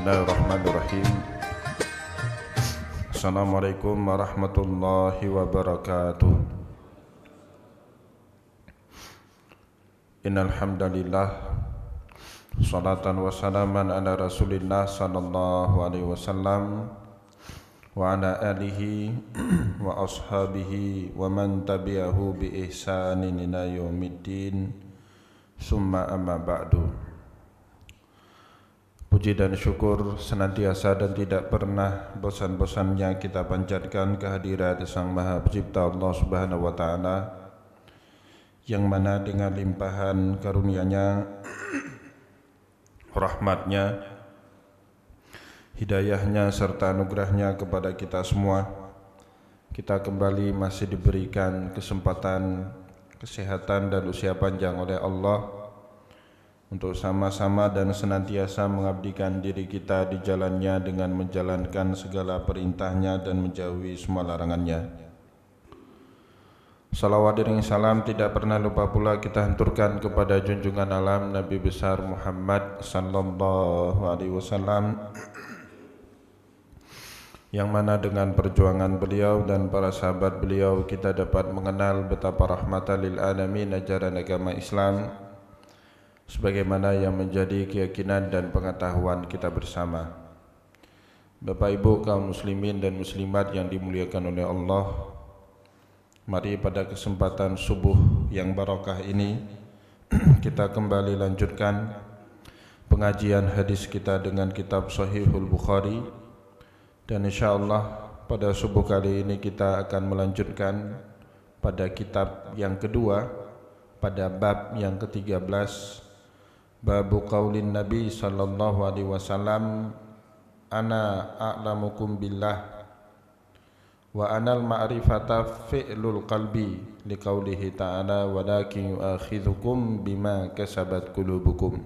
Bismillahirrahmanirrahim. Assalamualaikum warahmatullahi wabarakatuh. Innal hamdalillah, salatan wa salaman ala Rasulillah sallallahu alaihi wasallam wa ala alihi wa ashabihi wa man tabi'ahu bi ihsanin ila yaumiddin. Summa amma ba'du. Puji dan syukur senantiasa dan tidak pernah bosan-bosannya kita panjatkan kehadirat Sang Maha Pencipta Allah Subhanahu wa taala, yang mana dengan limpahan karunia-Nya, rahmat-Nya, hidayah-Nya serta anugerah-Nya kepada kita semua, kita kembali masih diberikan kesempatan, kesehatan dan usia panjang oleh Allah untuk sama-sama dan senantiasa mengabdikan diri kita di jalannya dengan menjalankan segala perintahnya dan menjauhi semua larangannya. Salawat dan salam tidak pernah lupa pula kita hanturkan kepada junjungan alam Nabi besar Muhammad sallallahu alaihi wasallam, yang mana dengan perjuangan beliau dan para sahabat beliau kita dapat mengenal betapa rahmatan lil alamin ajaran agama Islam, sebagaimana yang menjadi keyakinan dan pengetahuan kita bersama. Bapak Ibu kaum muslimin dan muslimat yang dimuliakan oleh Allah, mari pada kesempatan subuh yang barakah ini kita kembali lanjutkan pengajian hadis kita dengan kitab Sahihul Bukhari, dan insyaallah pada subuh kali ini kita akan melanjutkan pada kitab yang kedua, pada bab yang ke-13, Babu qaulin Nabi sallallahu alaihi wasallam, ana a'lamukum billah wa anal ma'rifata fi'lul qalbi, liqaulihi ta'ala walakin yu'akhidhukum bima kasabat qulubukum.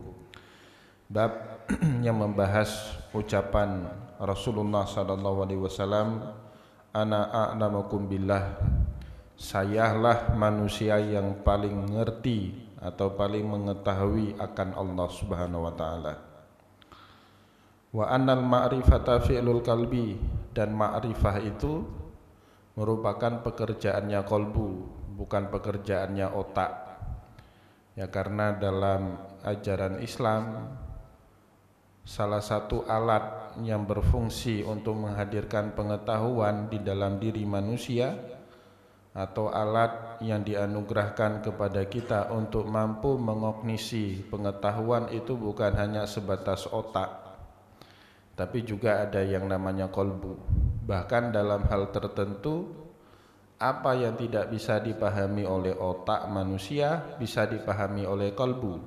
Bab yang membahas ucapan Rasulullah sallallahu alaihi wasallam, ana a'lamukum billah, sayalah manusia yang paling ngerti atau paling mengetahui akan Allah Subhanahu wa taala. Wa annal ma'rifata fi'lul qalbi, dan ma'rifah itu merupakan pekerjaannya qalbu, bukan pekerjaannya otak. Ya, karena dalam ajaran Islam salah satu alat yang berfungsi untuk menghadirkan pengetahuan di dalam diri manusia, atau alat yang dianugerahkan kepada kita untuk mampu mengognisi pengetahuan, itu bukan hanya sebatas otak, tapi juga ada yang namanya qalbu. Bahkan dalam hal tertentu, apa yang tidak bisa dipahami oleh otak manusia bisa dipahami oleh qalbu.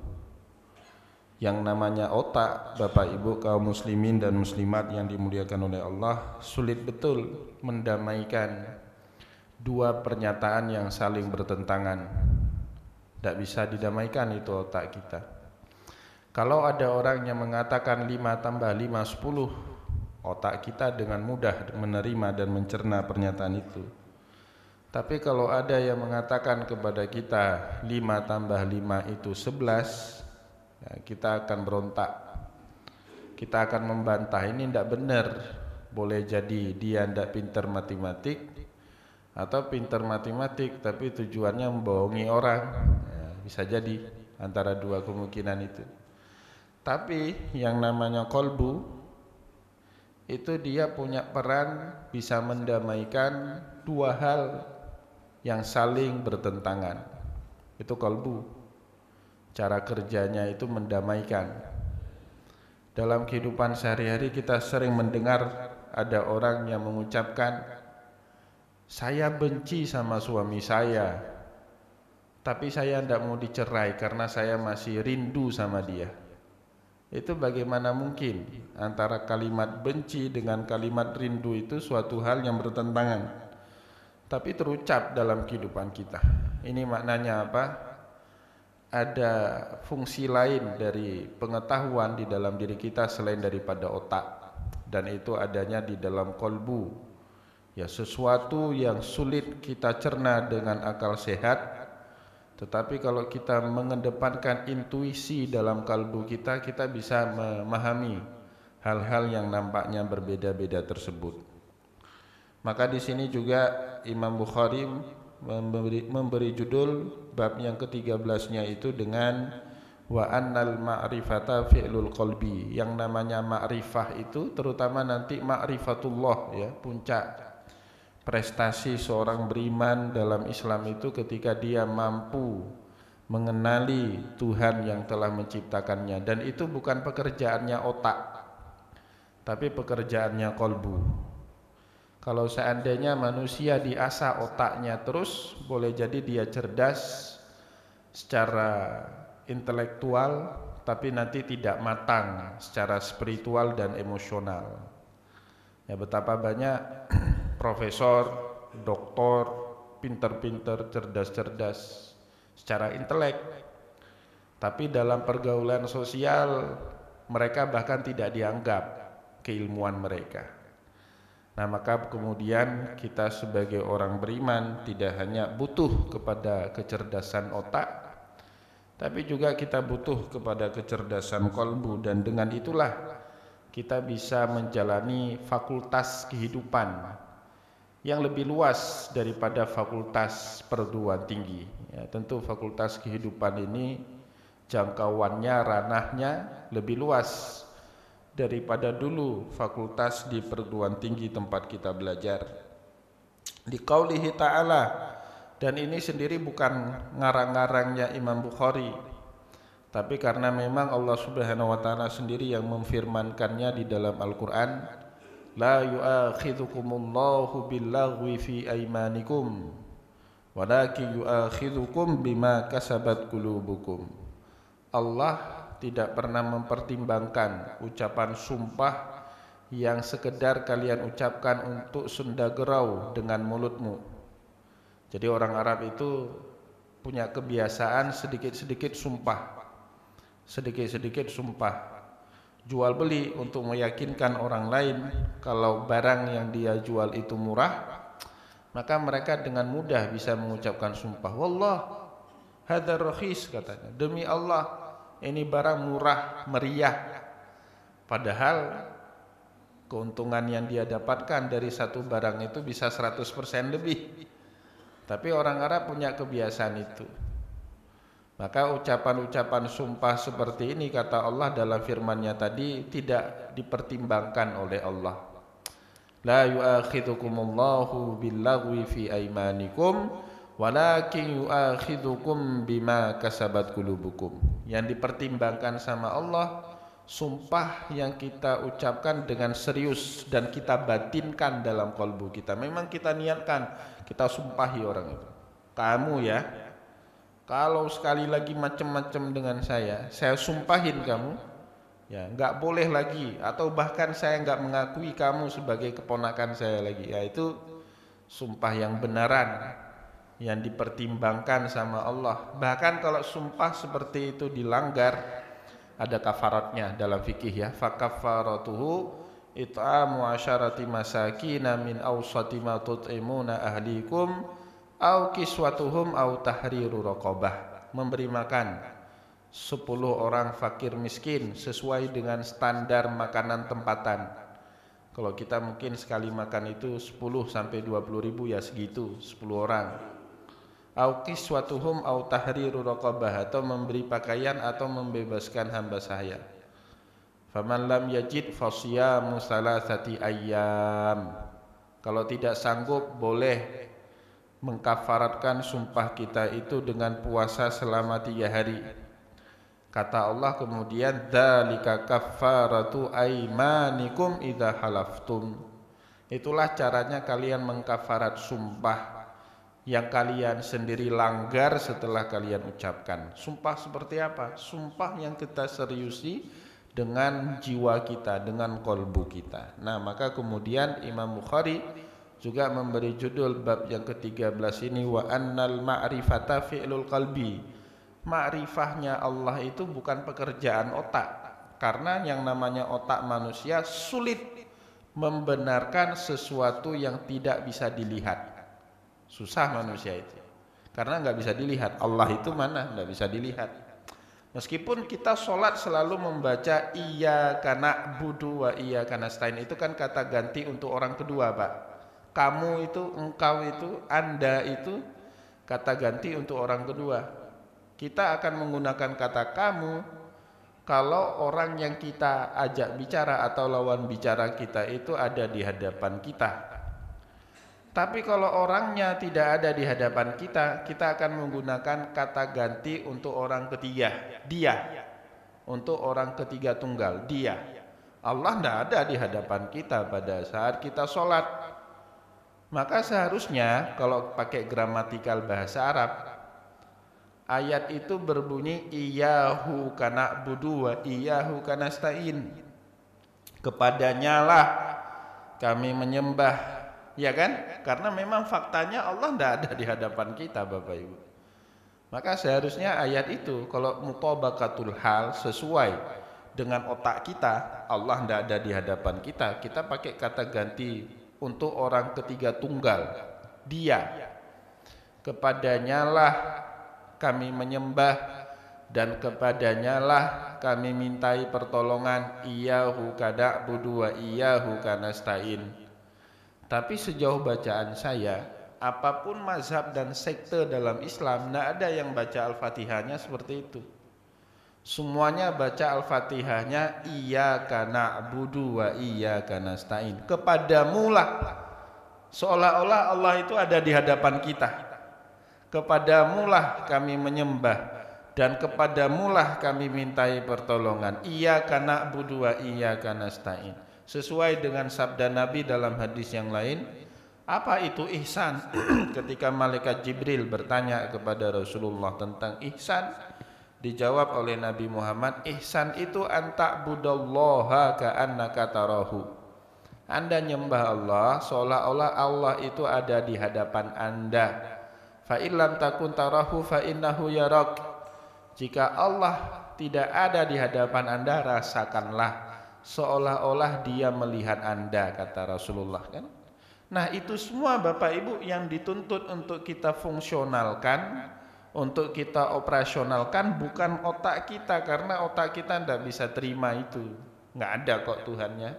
Yang namanya otak, Bapak Ibu kaum muslimin dan muslimat yang dimuliakan oleh Allah, sulit betul mendamaikan dua pernyataan yang saling bertentangan. Tidak bisa didamaikan itu otak kita. Kalau ada orang yang mengatakan 5 tambah 5 10, otak kita dengan mudah menerima dan mencerna pernyataan itu. Tapi kalau ada yang mengatakan kepada kita 5 tambah 5 itu 11, ya, kita akan berontak. Kita akan membantah, ini tidak benar. Boleh jadi dia tidak pintar matematik, atau pintar matematik tapi tujuannya membohongi orang, ya, bisa jadi antara dua kemungkinan itu. Tapi yang namanya qalbu itu dia punya peran bisa mendamaikan dua hal yang saling bertentangan. Itu qalbu, cara kerjanya itu mendamaikan. Dalam kehidupan sehari-hari kita sering mendengar ada orang yang mengucapkan, saya benci sama suami saya, tapi saya tidak mau dicerai karena saya masih rindu sama dia. Itu bagaimana mungkin antara kalimat benci dengan kalimat rindu itu suatu hal yang bertentangan, tapi terucap dalam kehidupan kita. Ini maknanya apa? Ada fungsi lain dari pengetahuan di dalam diri kita selain daripada otak, dan itu adanya di dalam qalbu. Ya, sesuatu yang sulit kita cerna dengan akal sehat, tetapi kalau kita mengedepankan intuisi dalam kalbu kita, kita bisa memahami hal-hal yang nampaknya berbeda-beda tersebut. Maka di sini juga Imam Bukhari memberi judul bab yang ke-13-nya itu dengan wa annal ma'rifata fi'lul qalbi. Yang namanya ma'rifah itu terutama nanti ma'rifatullah, ya, puncak prestasi seorang beriman dalam Islam itu ketika dia mampu mengenali Tuhan yang telah menciptakannya, dan itu bukan pekerjaannya otak tapi pekerjaannya kolbu. Kalau seandainya manusia diasah otaknya terus, boleh jadi dia cerdas secara intelektual tapi nanti tidak matang secara spiritual dan emosional. Ya, betapa banyak profesor, doktor, pinter-pinter, cerdas-cerdas secara intelek, tapi dalam pergaulan sosial mereka bahkan tidak dianggap keilmuan mereka. Nah, maka kemudian kita sebagai orang beriman tidak hanya butuh kepada kecerdasan otak, tapi juga kita butuh kepada kecerdasan kolbu, dan dengan itulah kita bisa menjalani fakultas kehidupan yang lebih luas daripada fakultas perguruan tinggi. Ya, tentu fakultas kehidupan ini jangkauannya, ranahnya lebih luas daripada dulu fakultas di perguruan tinggi tempat kita belajar. Di qaulihi ta'ala, dan ini sendiri bukan ngarang-ngarangnya Imam Bukhari, tapi karena memang Allah Subhanahu wa taala sendiri yang memfirmankannya di dalam Al-Qur'an, la yu'akhidhukumullahu billaghwi fi aymanikum walakin yu'akhidhukum bima kasabat qulubukum. Allah tidak pernah mempertimbangkan ucapan sumpah yang sekedar kalian ucapkan untuk senda gurau dengan mulutmu. Jadi orang Arab itu punya kebiasaan sedikit-sedikit sumpah, sedikit-sedikit sumpah. Jual beli untuk meyakinkan orang lain kalau barang yang dia jual itu murah, maka mereka dengan mudah bisa mengucapkan sumpah. Wallah hadza rakhis, katanya, demi Allah ini barang murah meriah. Padahal keuntungan yang dia dapatkan dari satu barang itu bisa 100% lebih. Tapi orang Arab punya kebiasaan itu. Maka ucapan-ucapan sumpah seperti ini, kata Allah dalam firman-Nya tadi, tidak dipertimbangkan oleh Allah. La yu'akhidhukumullahu billaghwi fi aymanikum walakin yu'akhidhukum bima kasabat qulubukum. Yang dipertimbangkan sama Allah sumpah yang kita ucapkan dengan serius dan kita batinkan dalam kalbu kita. Memang kita niatkan, kita sumpahi orang itu, kamu ya, kalau sekali lagi macam-macam dengan saya sumpahin kamu, ya nggak boleh lagi, atau bahkan saya nggak mengakui kamu sebagai keponakan saya lagi. Ya, itu sumpah yang benaran yang dipertimbangkan sama Allah. Bahkan kalau sumpah seperti itu dilanggar, ada kafaratnya dalam fikih, ya. Fakaffaratuhu it'amu asyarati masakina min awsati ma tut'imuna ahlikum au kiswatuhum au tahriru raqabah. Memberi makan 10 orang fakir miskin sesuai dengan standar makanan tempatan. Kalau kita mungkin sekali makan itu 10 sampai 20 ribu, ya segitu 10 orang. Au kiswatuhum au tahriru raqabah, atau memberi pakaian atau membebaskan hamba sahaya. Faman lam yajid fasiyamu salasati ayyam. Kalau tidak sanggup, boleh mengkafaratkan sumpah kita itu dengan puasa selama 3 hari. Kata Allah kemudian, dzalika kaffaratu aymanikum idza halaftum. Itulah caranya kalian mengkafarat sumpah yang kalian sendiri langgar setelah kalian ucapkan. Sumpah seperti apa? Sumpah yang kita seriusi dengan jiwa kita, dengan kolbu kita. Nah, maka kemudian Imam Bukhari juga memberi judul bab yang ke-13 ini, wa annal ma'rifata fi'lul qalbi. Ma'rifahnya Allah itu bukan pekerjaan otak, karena yang namanya otak manusia sulit membenarkan sesuatu yang tidak bisa dilihat. Susah manusia itu, karena nggak bisa dilihat. Allah itu mana? Nggak bisa dilihat. Meskipun kita sholat selalu membaca iyyaka na'budu wa iyyaka nasta'in, itu kan kata ganti untuk orang kedua, Pak. Kamu itu, engkau itu, Anda itu kata ganti untuk orang kedua. Kita akan menggunakan kata kamu kalau orang yang kita ajak bicara atau lawan bicara kita itu ada di hadapan kita. Tapi kalau orangnya tidak ada di hadapan kita, kita akan menggunakan kata ganti untuk orang ketiga, dia. Untuk orang ketiga tunggal, dia. Allah tidak ada di hadapan kita pada saat kita sholat. Maka seharusnya kalau pakai gramatikal bahasa Arab, ayat itu berbunyi iyyahu na'budu wa iyyahu nasta'in. Kepadanya lah kami menyembah. Ya kan? Karena memang faktanya Allah tidak ada di hadapan kita, Bapak Ibu. Maka seharusnya ayat itu kalau mutabaqatul hal, sesuai dengan otak kita, Allah tidak ada di hadapan kita, kita pakai kata ganti untuk orang ketiga tunggal, dia. Kepadanya lah kami menyembah dan kepadanya lah kami mintai pertolongan, iyyahu na'budu wa iyyahu nasta'in. Tapi sejauh bacaan saya, apapun mazhab dan sekte dalam Islam, tidak ada yang baca Al-Fatihahnya seperti itu. Semuanya baca Al-Fatihahnya iyyaka na'budu wa iyyaka nasta'in. Kepadamu lah, seolah-olah Allah itu ada di hadapan kita. Kepadamu lah kami menyembah dan kepadamu lah kami mintai pertolongan. Iyyaka na'budu wa iyyaka nasta'in. Sesuai dengan sabda Nabi dalam hadis yang lain, apa itu ihsan? Ketika malaikat Jibril bertanya kepada Rasulullah tentang ihsan, dijawab oleh Nabi Muhammad, ihsan itu anta'budallaha ka'annaka tarahu. Anda nyembah Allah seolah-olah Allah itu ada di hadapan Anda. Fa illam takun tarahu fa innahu yarak. Jika Allah tidak ada di hadapan Anda, rasakanlah seolah-olah dia melihat Anda, kata Rasulullah kan. Nah, itu semua Bapak Ibu yang dituntut untuk kita fungsionalkan, untuk kita operasionalkan, bukan otak kita, karena otak kita tidak bisa terima itu, nggak ada kok Tuhannya.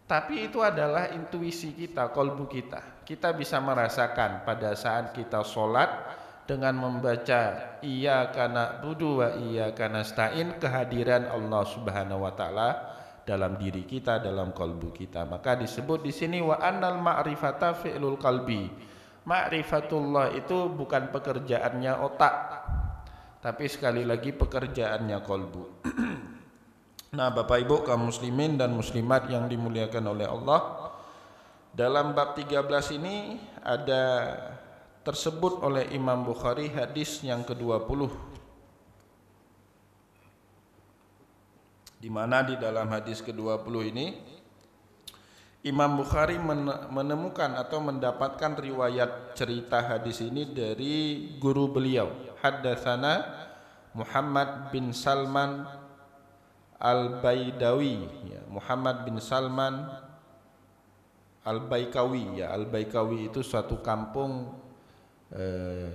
Tapi itu adalah intuisi kita, kolbu kita. Kita bisa merasakan pada saat kita sholat dengan membaca iyyaka na'budu wa iyyaka nasta'in, kehadiran Allah Subhanahu wa taala dalam diri kita, dalam kalbu kita. Maka disebut di sini wa annal ma'rifata fi'lul qalbi. Ma'rifatullah itu bukan pekerjaannya otak, tapi sekali lagi pekerjaannya kalbu. Nah, Bapak Ibu kaum muslimin dan muslimat yang dimuliakan oleh Allah, dalam bab 13 ini ada tersebut oleh Imam Bukhari hadis yang ke-20, di mana di dalam hadis ke-20 ini Imam Bukhari menemukan atau mendapatkan riwayat cerita hadis ini dari guru beliau, haddatsana Muhammad bin Salman Al-Baidawi, ya, Muhammad bin Salman Al-Baikawi, ya, Al-Baikawi itu suatu kampung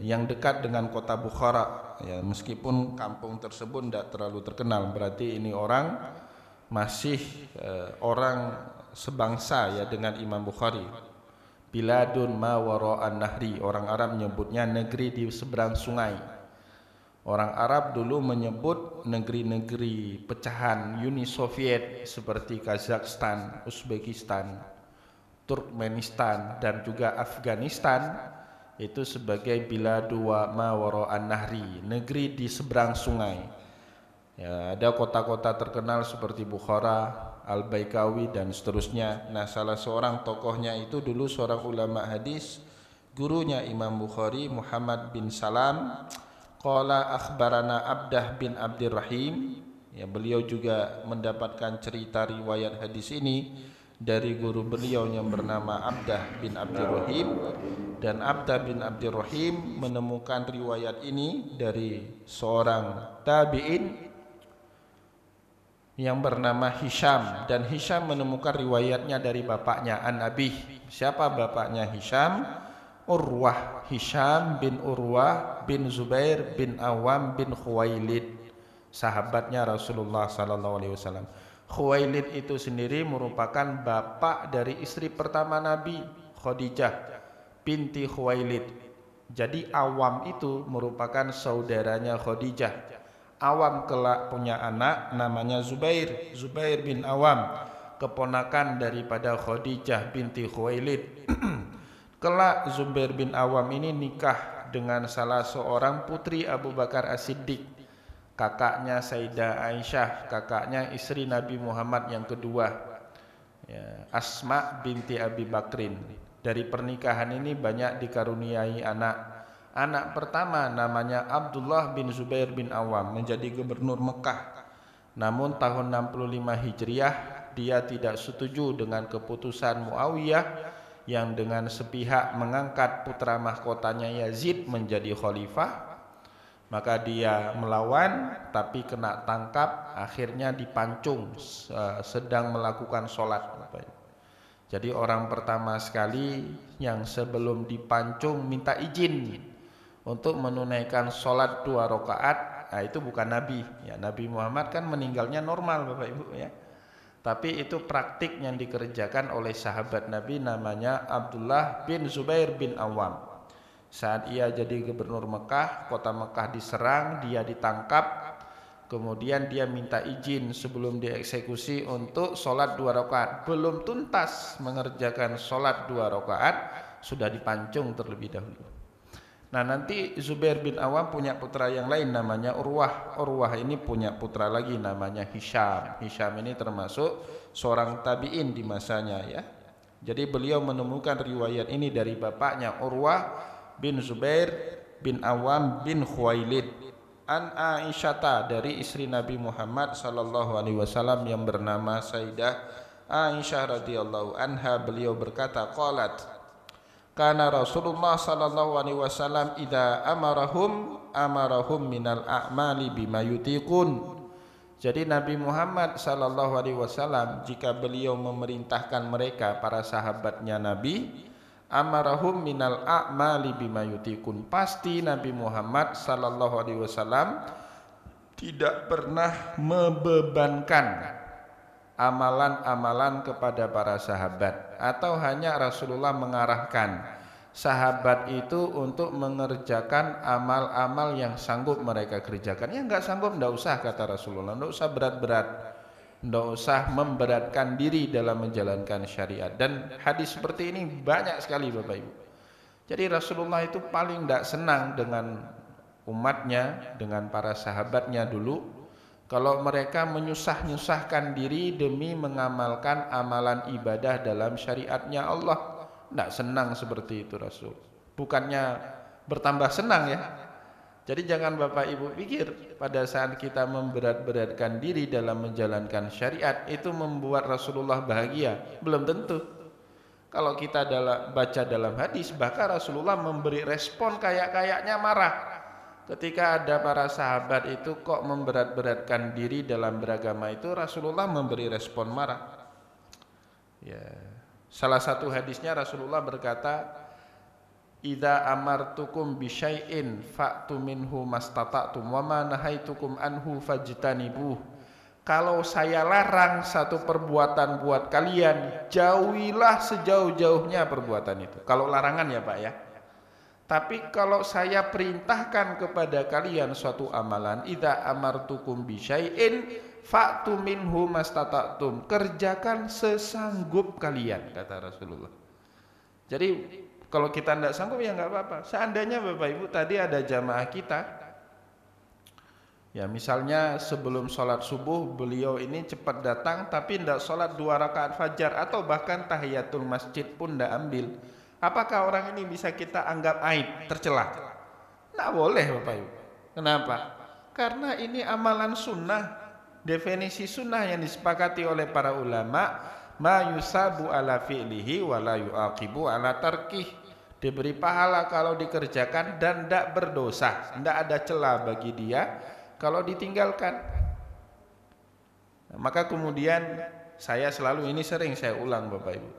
yang dekat dengan kota Bukhara, ya, meskipun kampung tersebut tidak terlalu terkenal, berarti ini orang masih orang sebangsa ya dengan Imam Bukhari. Biladun ma wara'an nahri, orang Arab menyebutnya negeri di seberang sungai. Orang Arab dulu menyebut negeri-negeri pecahan Uni Soviet seperti Kazakhstan, Uzbekistan, Turkmenistan dan juga Afghanistan itu sebagai biladu wa ma wara'an nahri, negeri di seberang sungai. Ya, ada kota-kota terkenal seperti Bukhara, Al-Baikawi dan seterusnya. Nah, salah seorang tokohnya itu dulu seorang ulama hadis, gurunya Imam Bukhari, Muhammad bin Salam. Qala akhbarana Abdah bin Abdirrahim. Ya, beliau juga mendapatkan cerita riwayat hadis ini dari guru beliau yang bernama Abdah bin Abdirrahim, dan Abdah bin Abdirrahim menemukan riwayat ini dari seorang tabi'in yang bernama Hisham, dan Hisham menemukan riwayatnya dari bapaknya An-Abi. Siapa bapaknya Hisham? Urwah, Hisham bin Urwah bin Zubair bin Awam bin Khuwailid. sahabatnya Rasulullah sallallahu alaihi wasallam. Khuwailid itu sendiri merupakan bapak dari istri pertama Nabi, Khadijah binti Khuwailid. Jadi Awam itu merupakan saudaranya Khadijah. Awam kelak punya anak namanya Zubair, Zubair bin Awam, keponakan daripada Khadijah binti Khuwailid. Kelak Zubair bin Awam ini nikah dengan salah seorang putri Abu Bakar As-Siddiq, kakaknya Sayyidah Aisyah, kakaknya istri Nabi Muhammad yang kedua, ya, Asma binti Abi Bakrin. Dari pernikahan ini banyak dikaruniai anak. Anak pertama namanya Abdullah bin Zubair bin Awam, menjadi gubernur Mekah. Namun tahun 65 Hijriah dia tidak setuju dengan keputusan Muawiyah yang dengan sepihak mengangkat putra mahkotanya Yazid menjadi khalifah. Maka dia melawan tapi kena tangkap, akhirnya dipancung sedang melakukan sholat. Jadi orang pertama sekali yang sebelum dipancung minta izin untuk menunaikan sholat 2 rakaat, nah itu bukan Nabi ya. Nabi Muhammad kan meninggalnya normal Bapak Ibu ya, tapi itu praktik yang dikerjakan oleh sahabat Nabi namanya Abdullah bin Zubair bin Awam. Saat ia jadi gubernur Mekah, kota Mekah diserang, dia ditangkap, kemudian dia minta izin sebelum dieksekusi untuk sholat 2 rakaat. Belum tuntas mengerjakan sholat 2 rakaat, sudah dipancung terlebih dahulu. Nah nanti Zubair bin Awam punya putra yang lain namanya Urwah. Urwah ini punya putra lagi namanya Hisham. Hisham ini termasuk seorang tabi'in di masanya ya. Jadi beliau menemukan riwayat ini dari bapaknya Urwah bin Zubair bin Awam bin Khuwailid an Aisyata, dari istri Nabi Muhammad sallallahu alaihi wasallam yang bernama Sayyidah Aisyah radhiyallahu anha. Beliau berkata, qalat kana Rasulullah sallallahu alaihi wasallam idza amarahum minal a'mali bima yutiqun. Jadi Nabi Muhammad sallallahu alaihi wasallam jika beliau memerintahkan mereka para sahabatnya Nabi, amarahum minal a'mali bima yutikun, pasti Nabi Muhammad sallallahu alaihi wasallam tidak pernah membebankan amalan-amalan kepada para sahabat, atau hanya Rasulullah mengarahkan sahabat itu untuk mengerjakan amal-amal yang sanggup mereka kerjakan. Yang enggak sanggup enggak usah, kata Rasulullah, enggak usah berat-berat, tidak usah memberatkan diri dalam menjalankan syariat. Dan hadis seperti ini banyak sekali Bapak Ibu. Jadi Rasulullah itu paling tidak senang dengan umatnya, dengan para sahabatnya dulu, kalau mereka menyusah-nyusahkan diri demi mengamalkan amalan ibadah dalam syariatnya Allah. Tidak senang seperti itu Rasul. Bukannya bertambah senang ya. Jadi jangan Bapak Ibu pikir pada saat kita memberat-beratkan diri dalam menjalankan syariat itu membuat Rasulullah bahagia. Belum tentu. Kalau kita baca dalam hadis, bahkan Rasulullah memberi respon kayak-kayaknya marah. Ketika ada para sahabat itu kok memberat-beratkan diri dalam beragama itu, Rasulullah memberi respon marah. Ya. Salah satu hadisnya Rasulullah berkata, idza amartukum bisyai'in fa'tu minhu mastata'tum wa ma nahaitukum anhu fajtanibuh. Kalau saya larang satu perbuatan buat kalian, jauhilah sejauh-jauhnya perbuatan itu. Kalau larangan ya Pak ya. Tapi kalau saya perintahkan kepada kalian suatu amalan, idza amartukum bisyai'in fa'tu minhu mastata'tum, kerjakan sesanggup kalian, kata Rasulullah. Jadi kalau kita tidak sanggup ya nggak apa-apa. Seandainya Bapak Ibu tadi ada jamaah kita, ya misalnya sebelum sholat subuh beliau ini cepat datang tapi tidak sholat 2 rakaat fajar atau bahkan tahiyatul masjid pun tidak ambil, apakah orang ini bisa kita anggap aib, tercela? Tidak boleh Bapak Ibu. Kenapa? Karena ini amalan sunnah. Definisi sunnah yang disepakati oleh para ulama, ma yusabu ala fi'lihi wa la yu'aqibu ala tarkih, diberi pahala kalau dikerjakan dan tidak berdosa, tidak ada celah bagi dia kalau ditinggalkan. Nah, maka kemudian saya selalu, ini sering saya ulang Bapak Ibu,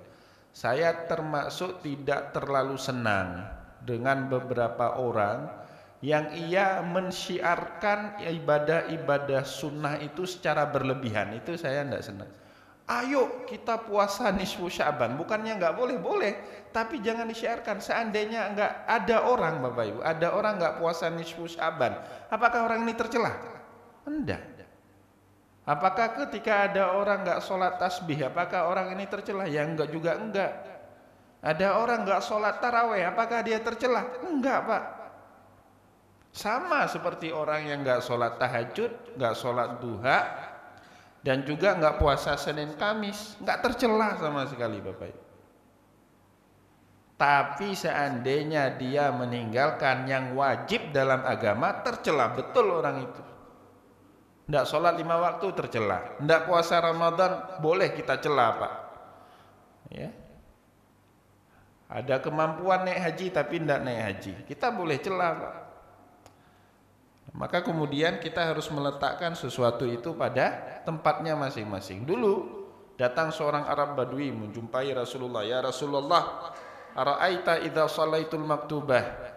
saya termasuk tidak terlalu senang dengan beberapa orang yang ia mensyiarkan ibadah-ibadah sunnah itu secara berlebihan. Itu saya tidak senang. Ayo kita puasa nisfu Sya'ban, bukannya nggak boleh, boleh, tapi jangan disiarkan. Seandainya nggak ada orang, Bapak Ibu, ada orang nggak puasa nisfu Sya'ban, apakah orang ini tercela? Enggak. Apakah ketika ada orang nggak sholat tasbih, apakah orang ini tercela? Ya enggak juga enggak. Ada orang nggak sholat taraweh, apakah dia tercela? Enggak, Pak. Sama seperti orang yang nggak sholat tahajud, nggak sholat duha, dan juga nggak puasa Senin Kamis, nggak tercela sama sekali, Bapak Ibu. Tapi seandainya dia meninggalkan yang wajib dalam agama, tercela betul orang itu. Nggak sholat 5 waktu tercela, nggak puasa Ramadan boleh kita cela, Pak. Ya. Ada kemampuan naik haji tapi nggak naik haji, kita boleh cela, Pak. Maka kemudian kita harus meletakkan sesuatu itu pada tempatnya masing-masing. Dulu datang seorang Arab Badui menjumpai Rasulullah. Ya Rasulullah, ara'aita idza shallaitul maktubah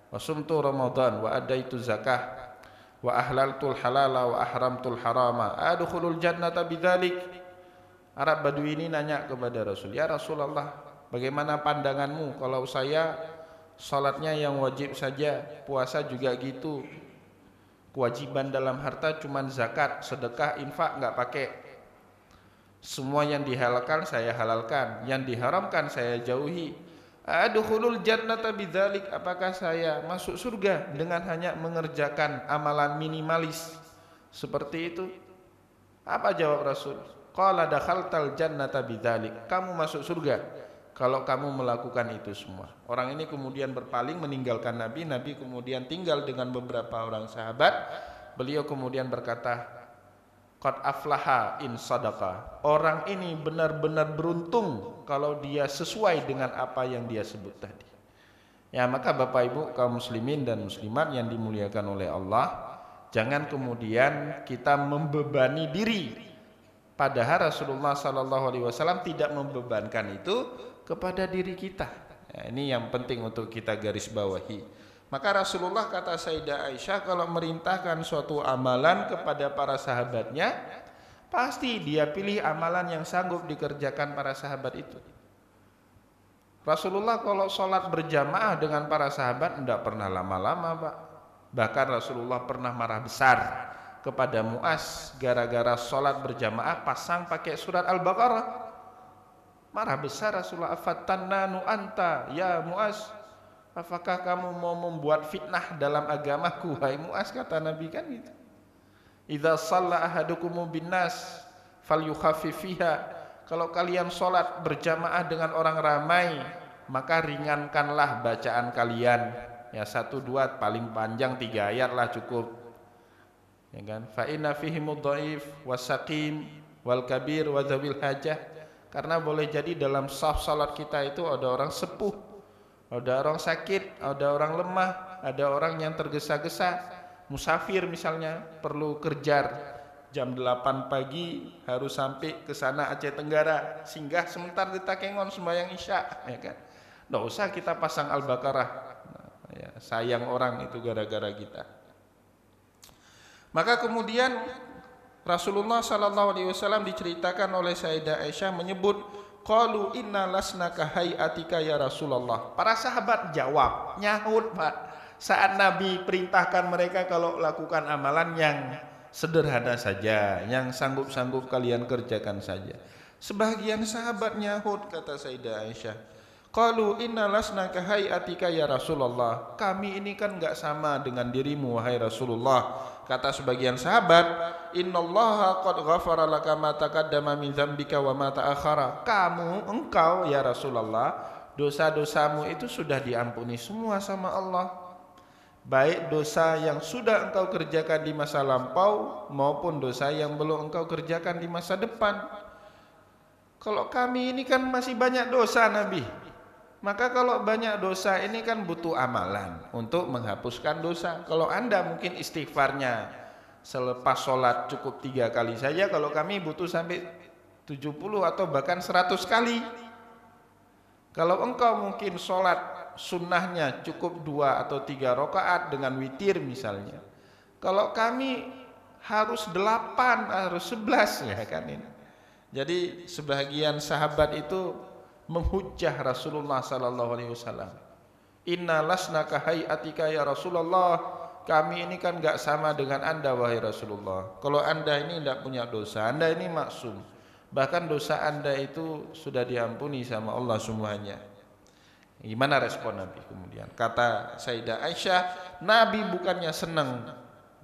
wa sumtu Ramadan wa adaitu zakah wa ahlaltul halala wa ahramtul harama adkhulul jannata bidzalik. Arab Badui ini nanya kepada Rasul, ya Rasulullah, bagaimana pandanganmu kalau saya salatnya yang wajib saja, puasa juga gitu, kewajiban dalam harta cuman zakat, sedekah, infak nggak pakai. Semua yang dihalalkan saya halalkan, yang diharamkan saya jauhi. Adkhulul jannata bidzalik, apakah saya masuk surga dengan hanya mengerjakan amalan minimalis seperti itu? Apa jawab Rasul? Qala dakhaltal jannata bidzalik, kamu masuk surga kalau kamu melakukan itu semua. Orang ini kemudian berpaling meninggalkan Nabi. Nabi kemudian tinggal dengan beberapa orang sahabat. Beliau kemudian berkata, qad aflaha in sadaqa, orang ini benar-benar beruntung kalau dia sesuai dengan apa yang dia sebut tadi. Ya, maka Bapak Ibu kaum muslimin dan muslimat yang dimuliakan oleh Allah, jangan kemudian kita membebani diri, padahal Rasulullah SAW tidak membebankan itu kepada diri kita. Ya, ini yang penting untuk kita garis bawahi. Maka Rasulullah, kata Sayyidah Aisyah, kalau merintahkan suatu amalan kepada para sahabatnya, pasti dia pilih amalan yang sanggup dikerjakan para sahabat itu. Rasulullah kalau sholat berjamaah dengan para sahabat tidak pernah lama-lama, Pak. Bahkan Rasulullah pernah marah besar kepada Muaz gara-gara sholat berjamaah pasang pakai surat Al-Baqarah. Marah besar Rasulullah, afatannanu anta ya Muaz, apakah kamu mau membuat fitnah dalam agamaku hai Muaz, kata Nabi kan gitu. Idza shalla ahadukum binnas falyukhaffif fiha, kalau kalian sholat berjamaah dengan orang ramai maka ringankanlah bacaan kalian. Ya 1, 2, paling panjang 3 ayat lah cukup. Ya kan? Fa inna fihimud dhaif wasaqim wal kabir wa dzawil hajah. Karena boleh jadi dalam saf salat kita itu ada orang sepuh, ada orang sakit, ada orang lemah, ada orang yang tergesa-gesa, musafir misalnya, perlu kerja jam 8 pagi harus sampai ke sana Aceh Tenggara, singgah sebentar di Takengon sembahyang Isya, ya kan? Nggak usah kita pasang Al-Baqarah. Nah, ya, sayang orang itu gara-gara kita. Maka kemudian Rasulullah SAW diceritakan oleh Sayyidah Aisyah menyebut, qalu inna lasna kahaiatika ya Rasulullah. Para sahabat jawab, nyahut, Pak, saat Nabi perintahkan mereka kalau lakukan amalan yang sederhana saja, yang sanggup-sanggup kalian kerjakan saja. Sebagian sahabat nyahut, kata Sayyidah Aisyah, qalu inna lasna kahaiatika ya Rasulullah, kami ini kan enggak sama dengan dirimu wahai Rasulullah. Kata sebagian sahabat, innallaha qad ghafara laka ma taqaddama min dzambika wa ma ta'akhkhara. Engkau ya Rasulullah, dosa-dosamu itu sudah diampuni semua sama Allah. Baik dosa yang sudah engkau kerjakan di masa lampau maupun dosa yang belum engkau kerjakan di masa depan. Kalau kami ini kan masih banyak dosa, Nabi. Maka kalau banyak dosa ini kan butuh amalan untuk menghapuskan dosa. Kalau Anda mungkin istighfarnya selepas sholat cukup 3 kali saja, kalau kami butuh sampai 70 atau bahkan 100 kali. Kalau engkau mungkin sholat sunnahnya cukup 2 atau 3 rakaat dengan witir misalnya. Kalau kami harus 8, harus 11 ya kan ini. Jadi sebagian sahabat itu menghujjah Rasulullah sallallahu alaihi wasallam. Inna lasna ka hayatika ya Rasulullah. Kami ini kan enggak sama dengan Anda wahai Rasulullah. Kalau Anda ini tidak punya dosa, Anda ini maksum. Bahkan dosa Anda itu sudah diampuni sama Allah semuanya. Gimana respon Nabi kemudian? Kata Sayyidah Aisyah, Nabi bukannya senang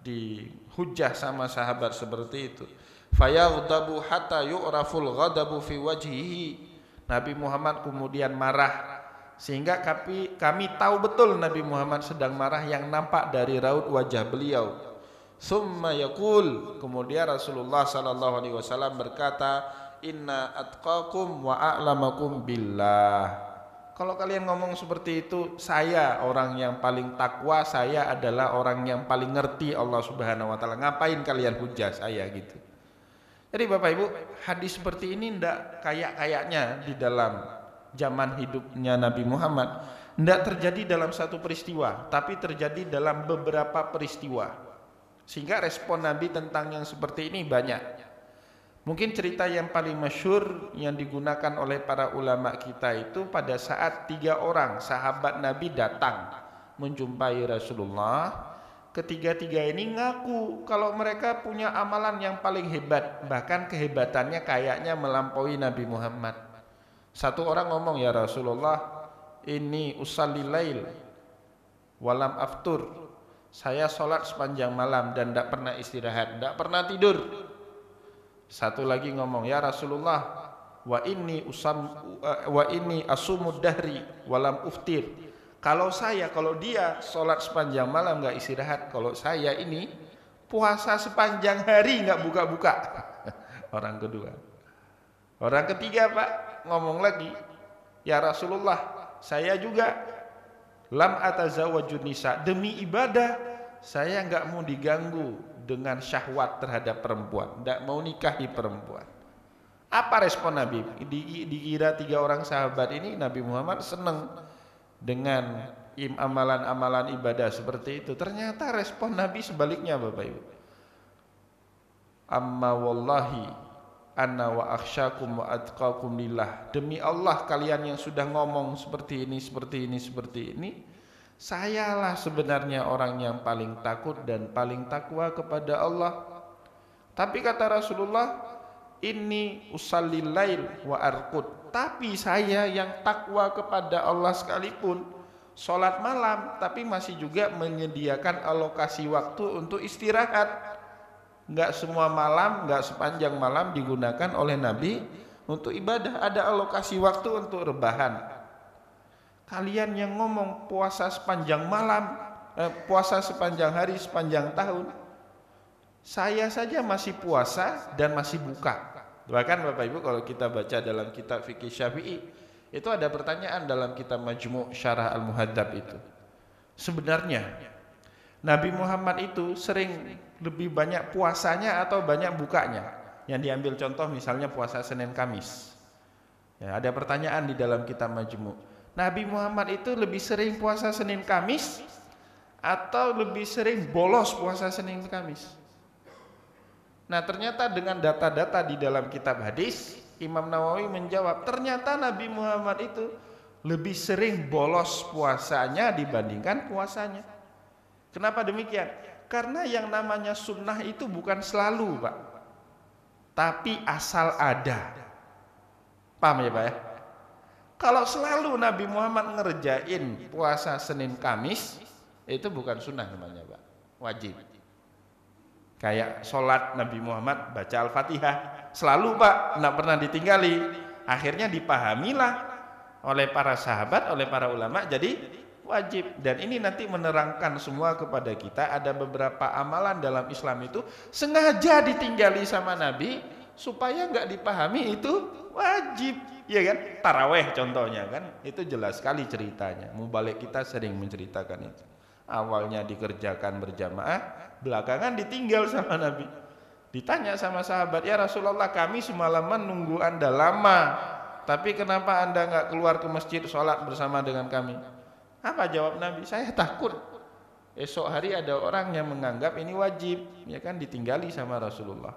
dihujjah sama sahabat seperti itu. Fayaghdabu hatta yu'raful ghadabu fi wajhihi. Nabi Muhammad kemudian marah sehingga kami tahu betul Nabi Muhammad sedang marah yang nampak dari raut wajah beliau. Summa yaqul, kemudian Rasulullah sallallahu alaihi wasallam berkata, inna atqakum wa a'lamakum billah. Kalau kalian ngomong seperti itu, saya orang yang paling takwa, saya adalah orang yang paling ngerti Allah Subhanahu wa taala. Ngapain kalian hujah saya gitu. Jadi Bapak Ibu, hadis seperti ini ndak kayaknya di dalam zaman hidupnya Nabi Muhammad, ndak terjadi dalam satu peristiwa, tapi terjadi dalam beberapa peristiwa. Sehingga respon Nabi tentang yang seperti ini banyak. Mungkin cerita yang paling masyhur yang digunakan oleh para ulama kita itu pada saat 3 orang sahabat Nabi datang menjumpai Rasulullah. Ketiga-tiga ini ngaku kalau mereka punya amalan yang paling hebat, bahkan kehebatannya kayaknya melampaui Nabi Muhammad. Satu orang ngomong, ya Rasulullah, ini usallil lail walam aftur. Saya sholat sepanjang malam dan tidak pernah istirahat, tidak pernah tidur. Satu lagi ngomong, ya Rasulullah, wa inni asumud dahri walam uftir. Kalau dia sholat sepanjang malam nggak istirahat, kalau saya ini puasa sepanjang hari nggak buka-buka. Orang kedua. Orang ketiga Pak ngomong lagi, ya Rasulullah, saya juga lam atazawwajun nisa, demi ibadah saya nggak mau diganggu dengan syahwat terhadap perempuan, tidak mau nikahi perempuan. Apa respon Nabi? Dikira 3 orang sahabat ini Nabi Muhammad senang dengan amalan-amalan ibadah seperti itu. Ternyata respon Nabi sebaliknya Bapak Ibu. Amma wallahi anna wa akhsyakum wa atqakum lillah. Demi Allah, kalian yang sudah ngomong seperti ini, sayalah sebenarnya orang yang paling takut dan paling takwa kepada Allah. Tapi kata Rasulullah, inni usallil lail wa arqud. Tapi saya yang takwa kepada Allah sekalipun sholat malam, tapi masih juga menyediakan alokasi waktu untuk istirahat. Enggak semua malam, enggak sepanjang malam digunakan oleh Nabi untuk ibadah. Ada alokasi waktu untuk rebahan. Kalian yang ngomong puasa sepanjang malam, puasa sepanjang hari, sepanjang tahun, saya saja masih puasa dan masih buka. Bahkan Bapak Ibu kalau kita baca dalam kitab fikih Syafi'i, itu ada pertanyaan dalam kitab Majmu' Syarah Al-Muhadzab itu. Sebenarnya Nabi Muhammad itu sering lebih banyak puasanya atau banyak bukanya? Yang diambil contoh misalnya puasa Senin Kamis. Ya, ada pertanyaan di dalam kitab Majmu'. Nabi Muhammad itu lebih sering puasa Senin Kamis atau lebih sering bolos puasa Senin Kamis? Nah, ternyata dengan data-data di dalam kitab hadis, Imam Nawawi menjawab, ternyata Nabi Muhammad itu lebih sering bolos puasanya dibandingkan puasanya. Kenapa demikian? Karena yang namanya sunnah itu bukan selalu Pak, tapi asal ada. Paham ya Pak ya? Kalau selalu Nabi Muhammad ngerjain puasa Senin Kamis, itu bukan sunnah namanya Pak, wajib. Kayak sholat Nabi Muhammad baca Al-Fatihah selalu Pak, tidak pernah ditinggali. Akhirnya dipahamilah oleh para sahabat, oleh para ulama jadi wajib. Dan ini nanti menerangkan semua kepada kita, ada beberapa amalan dalam Islam itu sengaja ditinggali sama Nabi supaya nggak dipahami itu wajib. Iya kan? Taraweh contohnya kan, itu jelas sekali ceritanya. Mubalik kita sering menceritakan itu. Awalnya dikerjakan berjamaah, belakangan ditinggal sama Nabi. Ditanya sama sahabat, ya Rasulullah, kami semalaman nunggu Anda lama, tapi kenapa Anda nggak keluar ke masjid sholat bersama dengan kami? Apa jawab Nabi? Saya takut esok hari ada orang yang menganggap ini wajib, ya kan, ditinggali sama Rasulullah.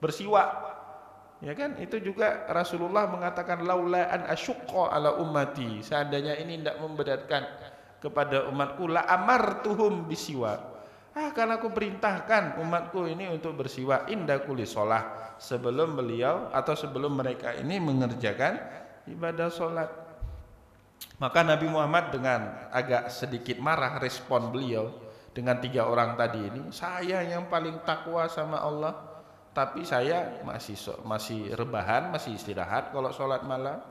Bersiwak, ya kan, itu juga Rasulullah mengatakan laula an asyqa ala ummati, seandainya ini tidak memberatkan kepada umatku la amartuhum bisiwak, akan aku perintahkan umatku ini untuk bersiwak inda kulli shalah, sebelum beliau atau sebelum mereka ini mengerjakan ibadah sholat. Maka Nabi Muhammad dengan agak sedikit marah respon beliau dengan 3 orang tadi ini, saya yang paling takwa sama Allah, tapi saya masih rebahan, masih istirahat kalau sholat malam.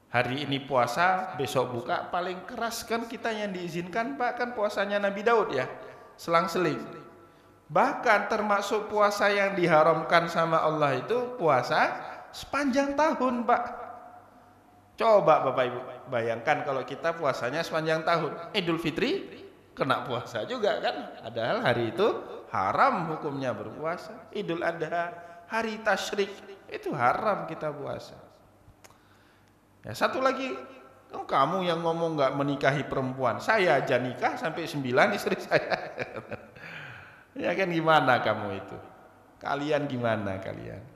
Hari ini puasa, besok buka, paling keras kan kita yang diizinkan Pak, kan puasanya Nabi Daud ya, selang-seling. Bahkan termasuk puasa yang diharamkan sama Allah itu puasa sepanjang tahun Pak. Coba Bapak Ibu bayangkan kalau kita puasanya sepanjang tahun. Idul Fitri kena puasa juga kan, padahal hari itu haram hukumnya berpuasa. Idul Adha, hari tasyrik, itu haram kita puasa. Ya, satu lagi, kamu yang ngomong nggak menikahi perempuan, saya aja nikah sampai 9 istri saya. Ya kan, gimana kamu itu? Kalian gimana kalian?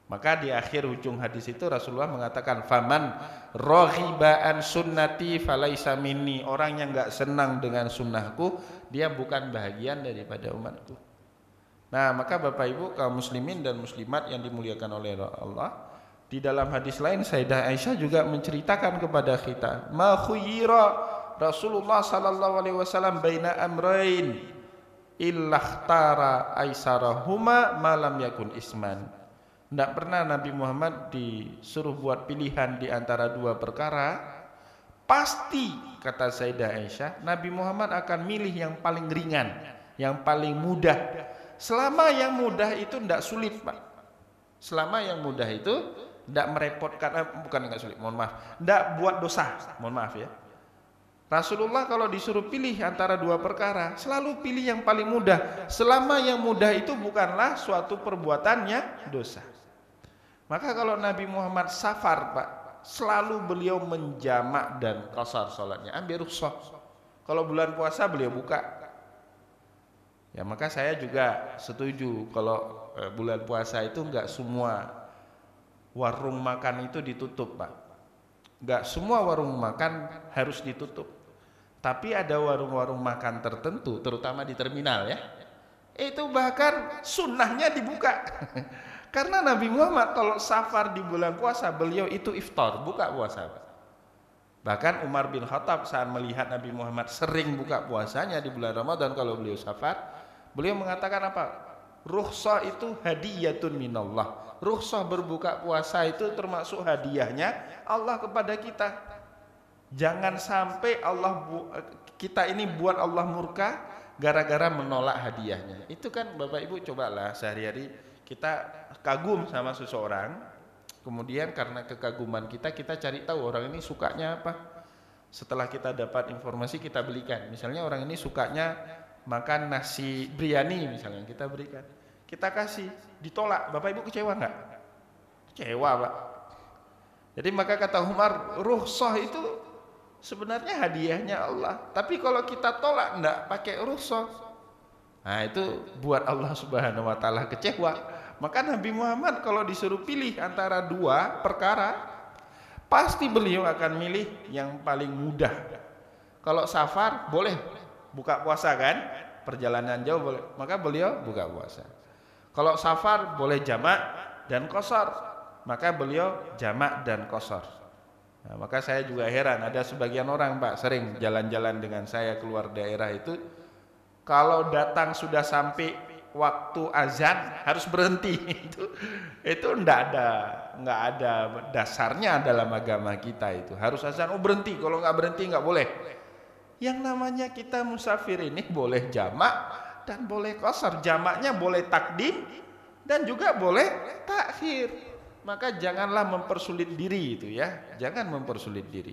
Maka di akhir ujung hadis itu Rasulullah mengatakan faman raghiba an sunnati falaisa minni, orang yang enggak senang dengan sunnahku dia bukan bahagian daripada umatku. Nah, maka Bapak Ibu kaum muslimin dan muslimat yang dimuliakan oleh Allah, di dalam hadis lain Sayyidah Aisyah juga menceritakan kepada kita, ma khuyira Rasulullah sallallahu alaihi wasallam baina amrain illah aisarahuma malam yakun isman. Tidak pernah Nabi Muhammad disuruh buat pilihan di antara 2 perkara, pasti kata Sayyidah Aisyah Nabi Muhammad akan milih yang paling ringan, yang paling mudah, selama yang mudah itu tidak sulit Pak, selama yang mudah itu tidak merepotkan, bukan nggak sulit, mohon maaf, tidak buat dosa, mohon maaf ya. Rasulullah kalau disuruh pilih antara 2 perkara selalu pilih yang paling mudah, selama yang mudah itu bukanlah suatu perbuatannya dosa. Maka kalau Nabi Muhammad safar Pak, selalu beliau menjamak dan qasar sholatnya, ambil rukhsah. Kalau bulan puasa beliau buka. Ya, maka saya juga setuju kalau bulan puasa itu enggak semua warung makan itu ditutup Pak. Enggak semua warung makan harus ditutup. Tapi ada warung-warung makan tertentu, terutama di terminal ya, itu bahkan sunnahnya dibuka. Karena Nabi Muhammad kalau safar di bulan puasa beliau itu iftar, buka puasa. Bahkan Umar bin Khattab saat melihat Nabi Muhammad sering buka puasanya di bulan Ramadan kalau beliau safar, beliau mengatakan apa? Rukhsah itu hadiyatun minallah. Rukhsah berbuka puasa itu termasuk hadiahnya Allah kepada kita. Jangan sampai kita ini buat Allah murka gara-gara menolak hadiahnya. Itu kan Bapak Ibu cobalah sehari-hari kita kagum sama seseorang, kemudian karena kekaguman kita cari tahu orang ini sukanya apa. Setelah kita dapat informasi kita belikan. Misalnya orang ini sukanya makan nasi biryani misalnya, kita berikan, kita kasih, ditolak, Bapak Ibu kecewa nggak? Kecewa Pak. Jadi maka kata Umar, rukhsah itu sebenarnya hadiahnya Allah, tapi kalau kita tolak enggak pakai rukhsah, nah itu buat Allah Subhanahu wa taala kecewa. Maka Nabi Muhammad kalau disuruh pilih antara 2 perkara, pasti beliau akan milih yang paling mudah. Kalau safar boleh buka puasa kan, perjalanan jauh boleh, maka beliau buka puasa. Kalau safar boleh jamak dan qasar, maka beliau jamak dan qasar. Nah, maka saya juga heran, ada sebagian orang Pak sering jalan-jalan dengan saya keluar daerah itu, kalau datang sudah sampai waktu azan harus berhenti. Itu enggak ada dasarnya dalam agama kita, itu harus azan berhenti, kalau nggak berhenti nggak boleh. Yang namanya kita musafir ini boleh jamak dan boleh qasar. Jamaknya boleh takdim dan juga boleh takhir. Maka janganlah mempersulit diri itu ya, jangan mempersulit diri.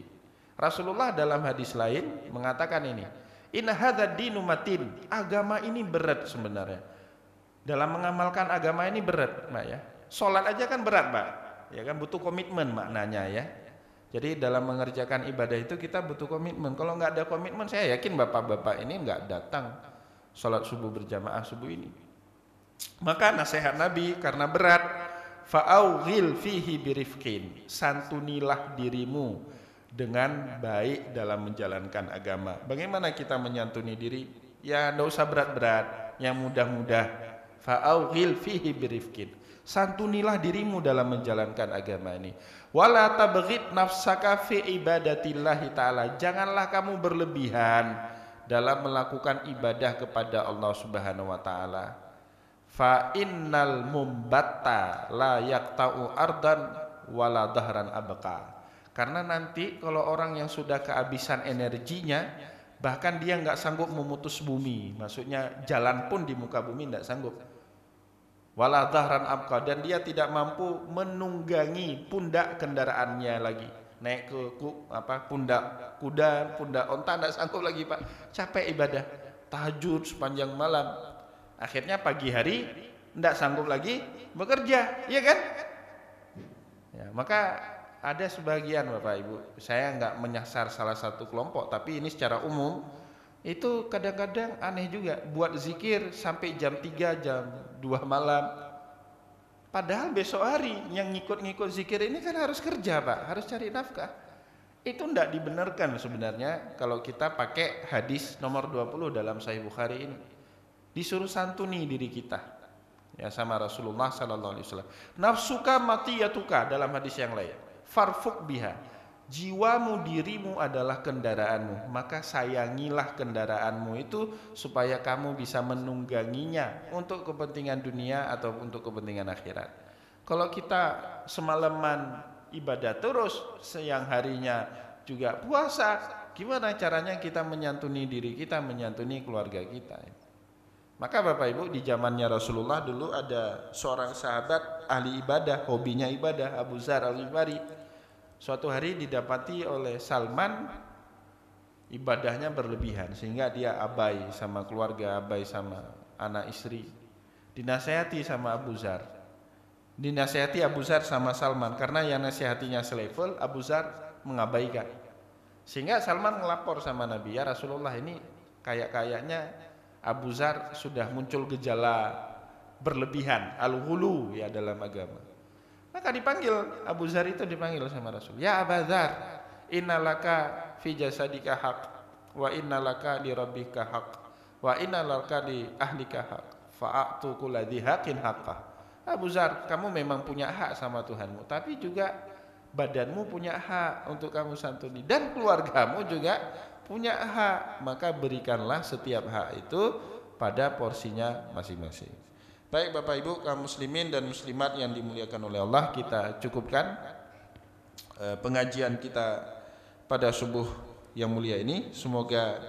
Rasulullah dalam hadis lain mengatakan ini, inna hadzal dinu matin, agama ini berat sebenarnya. Dalam mengamalkan agama ini berat Mbak ya. Sholat aja kan berat Mbak, ya kan, butuh komitmen maknanya ya. Jadi dalam mengerjakan ibadah itu kita butuh komitmen. Kalau nggak ada komitmen, saya yakin bapak-bapak ini nggak datang sholat subuh berjamaah subuh ini. Maka nasihat Nabi karena berat, fa'aughil fihi birifqin, santunilah dirimu dengan baik dalam menjalankan agama. Bagaimana kita menyantuni diri? Ya enggak usah berat-berat, yang mudah-mudah. Fa'aughil fihi birifqin, santunilah dirimu dalam menjalankan agama ini. Wala tabghid nafsaka fi ibadatillahi ta'ala, janganlah kamu berlebihan dalam melakukan ibadah kepada Allah Subhanahu wa taala. Fa innal mumbatta la yaqta'u ardan wala dahran abqa. Karena nanti kalau orang yang sudah kehabisan energinya, bahkan dia nggak sanggup memutus bumi, maksudnya jalan pun di muka bumi nggak sanggup. Wala dahran abqa, dan dia tidak mampu menunggangi pundak kendaraannya lagi. Naik ke pundak kuda, pundak onta nggak sanggup lagi Pak. Capek ibadah, tahajud sepanjang malam. Akhirnya pagi hari tidak sanggup lagi bekerja, iya kan? Ya, maka ada sebagian Bapak Ibu, saya nggak menyasar salah satu kelompok, tapi ini secara umum, itu kadang-kadang aneh juga, buat zikir sampai jam 3, jam 2 malam. Padahal besok hari yang ngikut-ngikut zikir ini kan harus kerja Pak, harus cari nafkah. Itu tidak dibenarkan sebenarnya kalau kita pakai hadis nomor 20 dalam Sahih Bukhari ini. Disuruh santuni diri kita ya sama Rasulullah sallallahu alaihi wasallam. Nafsuka matiyatuka dalam hadis yang lain. Farfuk biha. Jiwamu, dirimu adalah kendaraanmu, maka sayangilah kendaraanmu itu supaya kamu bisa menungganginya untuk kepentingan dunia atau untuk kepentingan akhirat. Kalau kita semalaman ibadah terus, siang harinya juga puasa, gimana caranya kita menyantuni diri kita, menyantuni keluarga kita? Maka Bapak Ibu, di zamannya Rasulullah dulu ada seorang sahabat ahli ibadah, hobinya ibadah, Abu Dzar Al-Ghifari. Suatu hari didapati oleh Salman ibadahnya berlebihan sehingga dia abai sama keluarga, abai sama anak istri. Dinasehati sama Abu Dzar. Dinasehati Abu Dzar sama Salman karena yang nasihatinya selevel, Abu Dzar mengabaikan. Sehingga Salman ngelapor sama Nabi, ya Rasulullah, ini kayaknya Abu Dzar sudah muncul gejala berlebihan, al-ghulu ya dalam agama. Maka dipanggil, Abu Dzar itu dipanggil sama Rasul. Ya Abu Dzar, innalaka fi jasadika haq, wa innalaka li rabbika haq, wa innalaka li ahlika haq, fa'atu kulladzi haqqin haqqah. Abu Dzar, kamu memang punya hak sama Tuhanmu, tapi juga badanmu punya hak untuk kamu santuni, dan keluargamu juga punya hak, maka berikanlah setiap hak itu pada porsinya masing-masing. Baik Bapak Ibu kaum muslimin dan muslimat yang dimuliakan oleh Allah, kita cukupkan pengajian kita pada subuh yang mulia ini. Semoga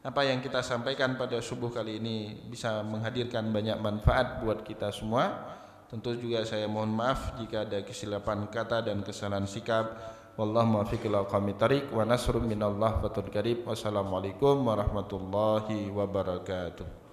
apa yang kita sampaikan pada subuh kali ini bisa menghadirkan banyak manfaat buat kita semua. Tentu juga saya mohon maaf jika ada kesilapan kata dan kesalahan sikap. Wallahu muwaffiq ila aqwamit thariq wa nasrun minallah fatul karib. Wassalamualaikum warahmatullahi wabarakatuh.